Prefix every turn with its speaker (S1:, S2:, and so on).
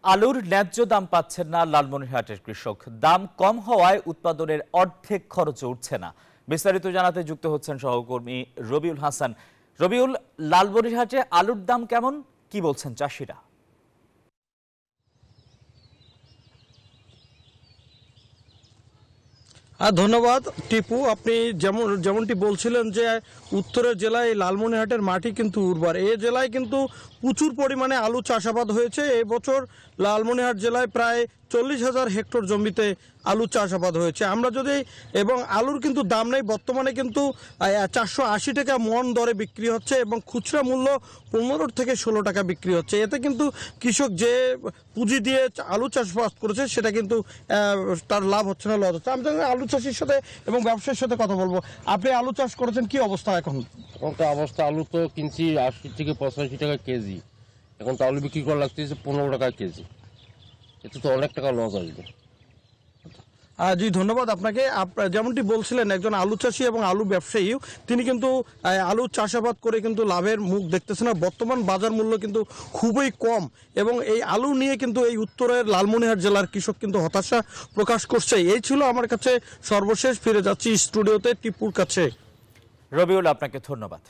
S1: আলুর ন্যায্য দাম পাচ্ছেন না লালমনিরহাটের কৃষক। দাম কম হওয়ায় উৎপাদনের অর্ধেক খরচে উঠছে না। বিস্তারিত জানাতে যুক্ত হচ্ছেন সহকর্মী রবিউল হাসান। রবিউল, লালমনিরহাটে আলুর দাম কেমন, কি বলছেন চাষিরা?
S2: ধন্যবাদ টিপু। আপনি যেমনটি বলছিলেন যে উত্তরের জেলায় লালমনিরহাটের মাটি কিন্তু উর্বর। এই জেলায় কিন্তু প্রচুর পরিমাণে আলু চাষাবাদ হয়েছে। এবছর লালমনিরহাট জেলায় প্রায় 40,000 হেক্টর জমিতে আলু চাষাবাদ হয়েছে। আমরা যদি এবং আলুর কিন্তু দাম নেই, বর্তমানে কিন্তু 480 টাকা মন দরে বিক্রি হচ্ছে এবং খুচরা মূল্য 15 থেকে 16 টাকা বিক্রি হচ্ছে। এতে কিন্তু কৃষক যে পুঁজি দিয়ে আলু চাষবাদ করেছে সেটা কিন্তু তার লাভ হচ্ছে না, লস হচ্ছে। আমি আলু চাষির সাথে এবং ব্যবসায়ীর সাথে কথা বলবো। আপনি আলু চাষ করেছেন, কি অবস্থা এখন?
S3: এখন তো অবস্থা, আলু তো কিনছি 80 থেকে 85 টাকা কেজি। এখন তো আলু বিক্রি করা লাগতেছে 15 টাকা কেজি। এতে তো অনেক টাকা লস আসবে।
S2: জি ধন্যবাদ আপনাকে। যেমনটি বলছিলেন, একজন আলু চাষি এবং আলু ব্যবসায়ী, তিনি কিন্তু আলু চাষাবাদ করে কিন্তু লাভের মুখ দেখতেছে না। বর্তমান বাজার মূল্য কিন্তু খুবই কম এবং এই আলু নিয়ে কিন্তু এই উত্তরের লালমনিরহাট জেলার কৃষক কিন্তু হতাশা প্রকাশ করছে। এই ছিল আমার কাছে সর্বশেষ। ফিরে যাচ্ছি স্টুডিওতে টিপুর কাছে।
S1: রবিউল, আপনাকে ধন্যবাদ।